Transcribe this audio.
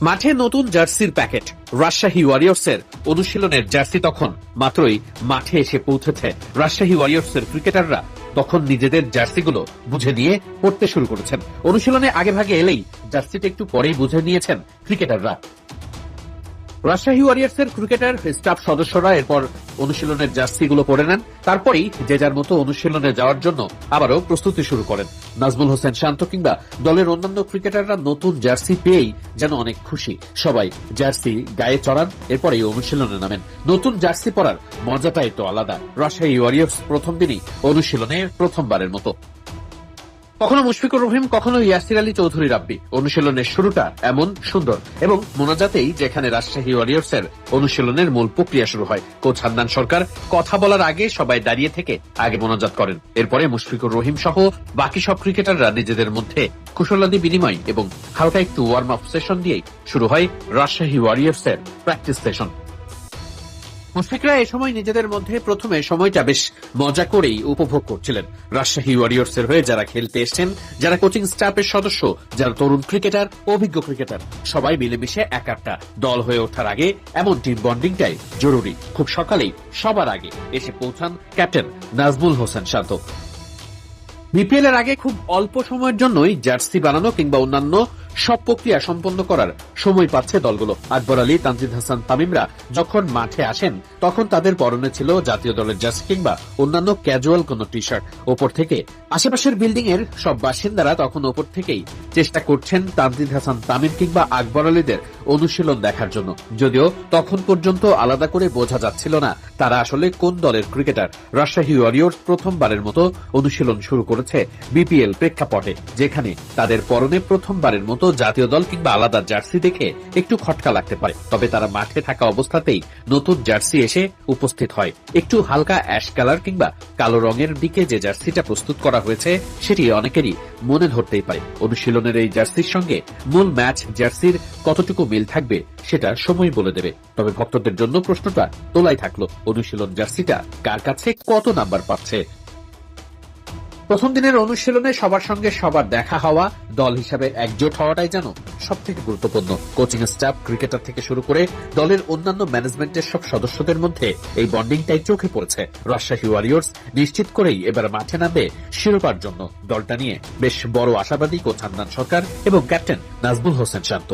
মাঠে নতুন জার্সির প্যাকেট। রাজশাহী ওয়ারিয়র্সের অনুশীলনের জার্সি তখন মাত্রই মাঠে এসে পৌঁছেছে। রাজশাহী ওয়ারিয়র্সের ক্রিকেটাররা তখন নিজেদের জার্সিগুলো বুঝে নিয়ে পড়তে শুরু করেছেন। অনুশীলনে আগে ভাগে এলেই জার্সিটা একটু পরেই বুঝে নিয়েছেন ক্রিকেটাররা। রাজশাহী ওয়ারিয়র্সের ক্রিকেটার স্টাফ সদস্যরা এরপর অনুশীলনের জার্সিগুলো পরে নেন। তারপরেই যে যার মতো অনুশীলনে যাওয়ার জন্য আবারও প্রস্তুতি শুরু করেন। নাজমুল হোসেন শান্ত কিংবা দলের অন্যান্য ক্রিকেটাররা নতুন জার্সি পেয়েই যেন অনেক খুশি। সবাই জার্সি গায়ে চড়ান, এরপরেই অনুশীলনে নামেন। নতুন জার্সি পরার মজাটাই তো আলাদা। রাজশাহী ওয়ারিয়র্স প্রথম দিনই অনুশীলনে প্রথমবারের মতো। কখনো মুশফিকুর রহিম, কখনো ইয়াসির আলী চৌধুরী রাব্বি। অনুশীলনের শুরুটা এমন সুন্দর এবং মোনাজাতেই যেখানে রাজশাহী ওয়ারিয়র্সের অনুশীলনের মূল প্রক্রিয়া শুরু হয়। কোচ হান্নান সরকার কথা বলার আগে সবাই দাঁড়িয়ে থেকে আগে মোনাজাত করেন। এরপরে মুশফিকুর রহিম সহ বাকি সব ক্রিকেটাররা নিজেদের মধ্যে কুশলাদি বিনিময় এবং হালকা একটু ওয়ার্ম আপ সেশন দিয়েই শুরু হয় রাজশাহী ওয়ারিয়র্সের প্র্যাকটিস সেশন। মুশফিকরা এ সময় নিজেদের মধ্যে প্রথমে সময়টা বেশ মজা করেই উপভোগ করছিলেন। রাজশাহী ওয়ারিয়র্সের হয়ে যারা খেলতে এসেছেন, যারা কোচিং স্টাফের সদস্য, যারা তরুণ ক্রিকেটার, অভিজ্ঞ ক্রিকেটার, সবাই মিলেমিশে এক একটা দল হয়ে ওঠার আগে এমন টিম বন্ডিংটাই জরুরি। খুব সকালেই সবার আগে এসে পৌঁছান ক্যাপ্টেন নাজমুল হোসেন শান্ত। বিপিএল এর আগে খুব অল্প সময়ের জন্যই জার্সি বানানো কিংবা অন্যান্য সব প্রক্রিয়া সম্পন্ন করার সময় পাচ্ছে দলগুলো। আকবর আলী, তানজিদ হাসান তামিমরা যখন মাঠে আসেন তখন তাদের পরনে ছিল জাতীয় দলের জার্সি কিংবা অন্যান্য ক্যাজুয়াল কোন টি শার্ট। ওপর থেকে আশেপাশের বিল্ডিং এর সব বাসিন্দারা তখন ওপর থেকেই চেষ্টা করছেন তানজিদ হাসান তামিম কিংবা আকবর আলীদের অনুশীলন দেখার জন্য। যদিও তখন পর্যন্ত আলাদা করে বোঝা যাচ্ছিল না তারা আসলে কোন দলের ক্রিকেটার। রাজশাহী ওয়ারিয়র্স প্রথমবারের মতো অনুশীলন শুরু করেছে বিপিএল প্রেক্ষাপটে, যেখানে তাদের পরনে প্রথমবারের মতো জাতীয় দল কিংবা আলাদা জার্সি দেখে একটু খটকা লাগতে পারে। তবে তারা মাঠে থাকা অবস্থাতেই নতুন জার্সি এসে উপস্থিত হয়। একটু হালকা অ্যাশ কালার কিংবা কালো রঙের দিকে যে জার্সিটা প্রস্তুত করা হয়েছে সেটি অনেকেরই মনে ধরতেই পারে। অনুশীলনের এই জার্সির সঙ্গে মূল ম্যাচ জার্সির কতটুকু মিল থাকবে সেটা সময় বলে দেবে। তবে ভক্তদের জন্য প্রশ্নটা তোলাই থাকলো, অনুশীলন জার্সিটা কার কাছে কত নাম্বার পাচ্ছে। প্রথম দিনের অনুশীলনে সবার সঙ্গে সবার দেখা হওয়া, দল হিসাবে একজোট হওয়াটাই যেন সব থেকে গুরুত্বপূর্ণ। কোচিং স্টাফ, ক্রিকেটার থেকে শুরু করে দলের অন্যান্য ম্যানেজমেন্টের সব সদস্যদের মধ্যে এই বন্ডিংটাই চোখে পড়েছে। রাজশাহী ওয়ারিয়র্স নিশ্চিত করেই এবার মাঠে নামবে শিরোপার জন্য। দলটা নিয়ে বেশ বড় আশাবাদী কোচ হান্নান সরকার এবং ক্যাপ্টেন নাজমুল হোসেন শান্ত।